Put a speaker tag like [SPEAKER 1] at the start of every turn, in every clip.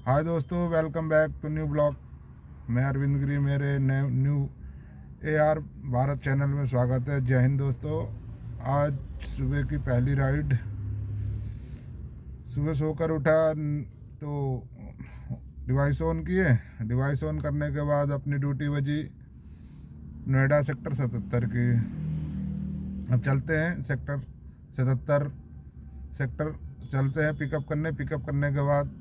[SPEAKER 1] हाय दोस्तों, welcome back to new blog. मैं अरविंद गिरी, मेरे न्यू AR भारत चैनल में स्वागत है। जय हिंद दोस्तों। आज सुबह की पहली राइड, सुबह सोकर उठा तो डिवाइस ऑन किए। डिवाइस ऑन करने के बाद अपनी ड्यूटी बजी नोएडा सेक्टर 77 की। अब चलते हैं सेक्टर 77 सेक्टर चलते हैं पिकअप करने के बाद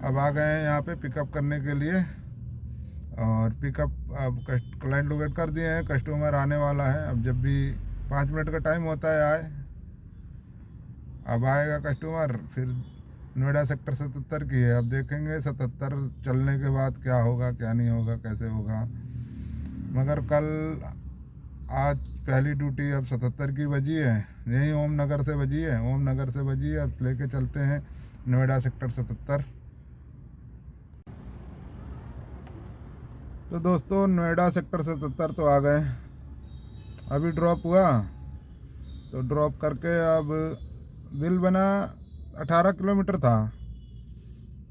[SPEAKER 1] अब आ गए हैं यहाँ पे पिकअप करने के लिए। और पिकअप अब क्लाइंट लोकेट कर दिए हैं, कस्टमर आने वाला है। अब जब भी 5 मिनट का टाइम होता है आए, अब आएगा कस्टमर। फिर नोएडा सेक्टर 77 की है, अब देखेंगे 77 चलने के बाद क्या होगा, क्या नहीं होगा, कैसे होगा। मगर कल आज पहली ड्यूटी अब 77 की बजी है, यहीं ओम नगर से बजी है। अब लेके चलते हैं नोएडा सेक्टर 77। तो दोस्तों नोएडा सेक्टर 77 तो आ गए। अभी ड्रॉप हुआ तो ड्रॉप करके अब बिल बना 18 किलोमीटर था।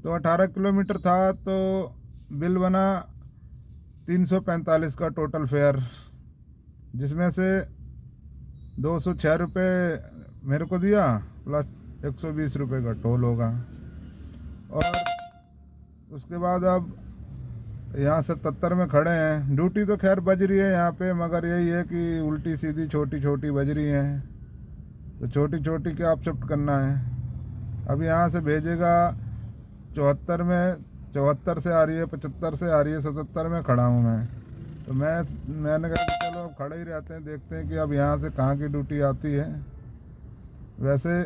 [SPEAKER 1] तो 18 किलोमीटर था तो बिल बना 345 का टोटल फेयर, जिसमें से 206 रुपये मेरे को दिया प्लस 120 रुपये का टोल होगा। और उसके बाद अब यहाँ 77 में खड़े हैं। ड्यूटी तो खैर बज रही है यहाँ पे, मगर यही है कि उल्टी सीधी छोटी छोटी बज रही हैं, तो छोटी छोटी क्या आप शिफ्ट करना है। अब यहाँ से भेजेगा 74 में, 74 से आ रही है, 75 से आ रही है, 77 में खड़ा हूँ मैं। तो मैंने कहा कि चलो अब खड़े ही रहते हैं, देखते हैं कि अब यहाँ से कहाँ की ड्यूटी आती है। वैसे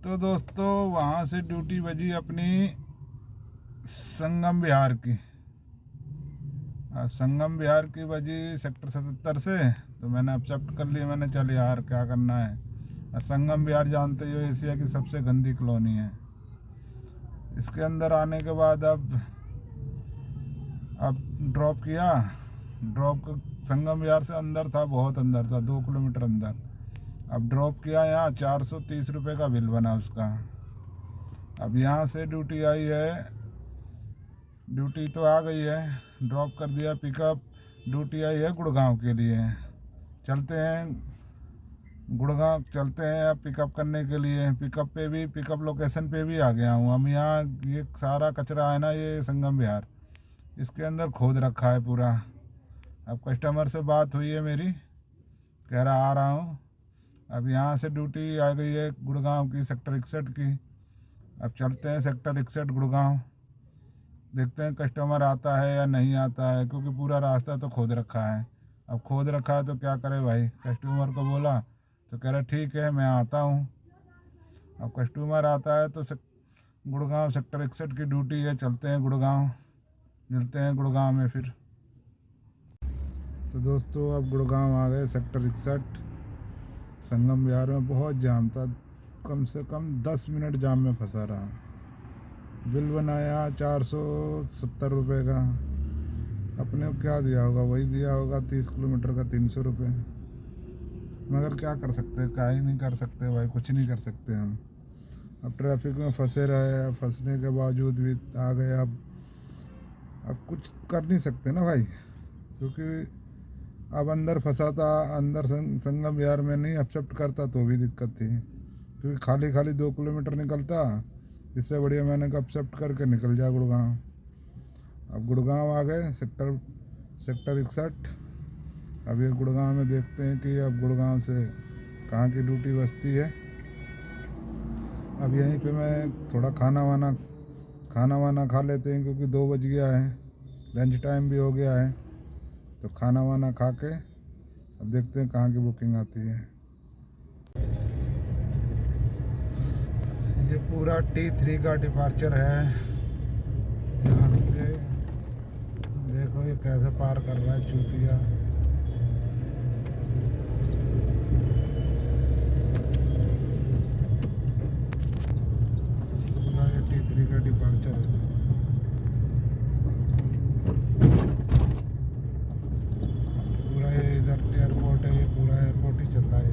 [SPEAKER 1] तो दोस्तों वहाँ से ड्यूटी बजी अपनी संगम बिहार की। संगम बिहार की बजी सेक्टर 77 से। तो मैंने अब शिफ्ट कर लिया, मैंने चल यार क्या करना है। संगम बिहार जानते ही हो, एशिया की सबसे गंदी कॉलोनी है। इसके अंदर आने के बाद अब ड्रॉप किया। संगम बिहार से अंदर था, बहुत अंदर था, 2 किलोमीटर अंदर। अब ड्रॉप किया यहाँ, 430 रुपये का बिल बना उसका। अब यहाँ से ड्यूटी आई है, ड्यूटी तो आ गई है, ड्रॉप कर दिया पिकअप। ड्यूटी आई है गुड़गांव के लिए। चलते हैं गुड़गांव, चलते हैं अब पिकअप करने के लिए। पिकअप लोकेशन पे भी आ गया हूँ। हम यहाँ ये सारा कचरा है ना, ये संगम विहार, इसके अंदर खोद रखा है पूरा। अब कस्टमर से बात हुई है मेरी, कह रहा आ रहा हूँ। अब यहाँ से ड्यूटी आ गई है गुड़गांव की, सेक्टर 61 की। अब चलते हैं सेक्टर 61 गुड़गांव, देखते हैं कस्टमर आता है या नहीं आता है, क्योंकि पूरा रास्ता तो खोद रखा है। अब खोद रखा है तो क्या करे भाई, कस्टमर को बोला तो कह रहा ठीक है मैं आता हूँ। अब कस्टमर आता है तो गुड़गांव सेक्टर 61 की ड्यूटी है, चलते हैं गुड़गांव, मिलते हैं गुड़गांव में फिर। तो दोस्तों अब गुड़गांव आ गए, सेक्टर 61। संगम विहार में बहुत जाम था, कम से कम 10 मिनट जाम में फंसा रहा। बिल बनाया 470 रुपये का। अपने को क्या दिया होगा, वही दिया होगा 30 किलोमीटर का 300 रुपये। मगर क्या कर सकते हैं, क्या ही नहीं कर सकते भाई, कुछ नहीं कर सकते हम। अब ट्रैफिक में फंसे रहे, फंसने के बावजूद भी आ गए। अब कुछ कर नहीं सकते ना भाई, क्योंकि अब अंदर फंसा था, अंदर संगम विहार में नहीं एक्सेप्ट करता तो भी दिक्कत थी, क्योंकि खाली खाली 2 किलोमीटर निकलता। इससे बढ़िया मैंने कब शिफ्ट करके निकल जा गुड़गांव। अब गुड़गांव आ गए, सेक्टर 61। अब ये गुड़गांव में देखते हैं कि अब गुड़गांव से कहाँ की ड्यूटी बचती है। अब यहीं पे मैं थोड़ा खाना वाना खा लेते हैं, क्योंकि 2 बज गया है, लंच टाइम भी हो गया है। तो खाना वाना खा के अब देखते हैं कहाँ की बुकिंग आती है। ये पूरा T3 का डिपार्चर है। यहाँ से देखो ये कैसे पार कर रहा है चूतिया। पूरा ये T3 का डिपार्चर है। पूरा ये इधर एयरपोर्ट है, ये पूरा एयरपोर्ट ही चल रहा है।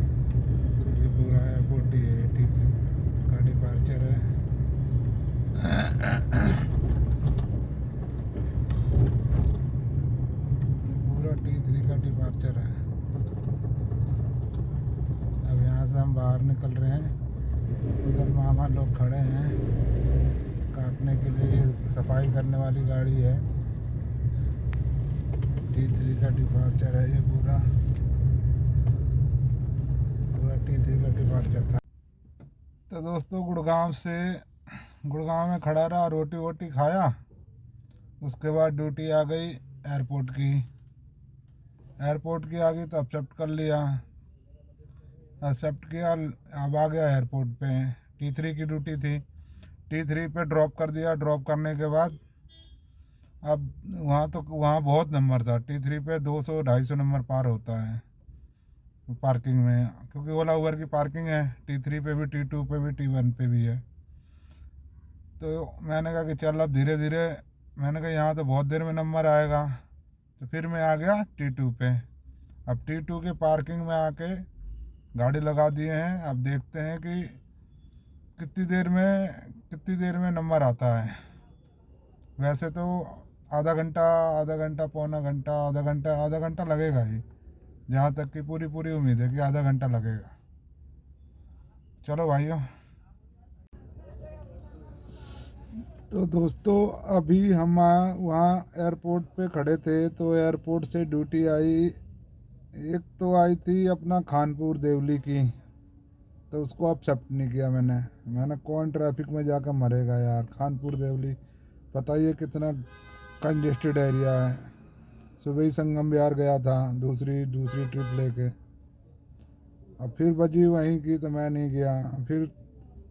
[SPEAKER 1] ये पूरा एयरपोर्ट ही है, T3 का डिपार्चर है। पूरा T3 का डिपार्चर है। अब यहाँ से हम बाहर निकल रहे हैं। उधर मामा लोग खड़े हैं काटने के लिए, सफाई करने वाली गाड़ी है। T3 का डिपार्चर है ये पूरा T3 का डिपार्चर था। तो दोस्तों गुड़गांव में खड़ा रहा, रोटी वोटी खाया। उसके बाद ड्यूटी आ गई एयरपोर्ट की आ गई तो एक्सेप्ट कर लिया। एक्सेप्ट किया, अब आ गया एयरपोर्ट पे। T3 की ड्यूटी थी, T3 पे ड्रॉप कर दिया। ड्रॉप करने के बाद अब वहाँ बहुत नंबर था। T3 पे 200-250 नंबर पार होता है पार्किंग में, क्योंकि ओला उबर की पार्किंग है T3 पे भी, T2 पे भी, T1 पे भी है। तो मैंने कहा कि चल अब धीरे धीरे, मैंने कहा यहाँ तो बहुत देर में नंबर आएगा। तो फिर मैं आ गया T2 पे। अब T2 के पार्किंग में आके गाड़ी लगा दिए हैं। अब देखते हैं कि कितनी देर में नंबर आता है। वैसे तो आधा घंटा पौना घंटा, आधा घंटा लगेगा ही। जहाँ तक कि पूरी उम्मीद है कि आधा घंटा लगेगा। चलो भाइयों, तो दोस्तों अभी हम वहाँ एयरपोर्ट पे खड़े थे। तो एयरपोर्ट से ड्यूटी आई, एक तो आई थी अपना खानपुर देवली की, तो उसको एक्सेप्ट नहीं किया मैंने कौन ट्रैफिक में जाकर मरेगा यार। खानपुर देवली पता ही है कितना कंजेस्टेड एरिया है। सुबह ही संगम विहार गया था दूसरी ट्रिप लेके। अब फिर बजी वहीं की तो मैं नहीं गया। फिर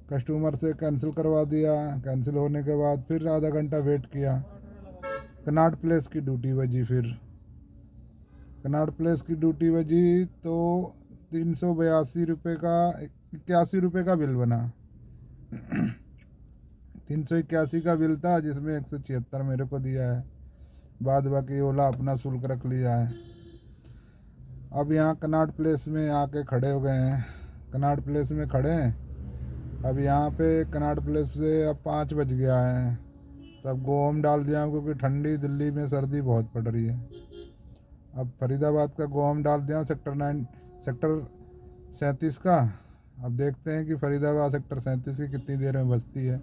[SPEAKER 1] कस्टमर से कैंसिल करवा दिया। कैंसिल होने के बाद फिर आधा घंटा वेट किया। कनाट प्लेस की ड्यूटी बजी। फिर कनाट प्लेस की ड्यूटी बजी तो 382 रुपये का 81 रुपये का बिल बना। 381 का बिल था, जिसमें 176 मेरे को दिया है। बाद बाकी ओला अपना शुल्क रख लिया है। अब यहाँ कनाट प्लेस में आके खड़े हो गए हैं। कनाट प्लेस में खड़े हैं। अब यहाँ पे कनाट प्लेस से अब 5 बज गया है। तब गो होम डाल दिया, क्योंकि ठंडी दिल्ली में सर्दी बहुत पड़ रही है। अब फरीदाबाद का गो होम डाल दिया, सेक्टर 37 का। अब देखते हैं कि फरीदाबाद सेक्टर 37 की कितनी देर में बजती है।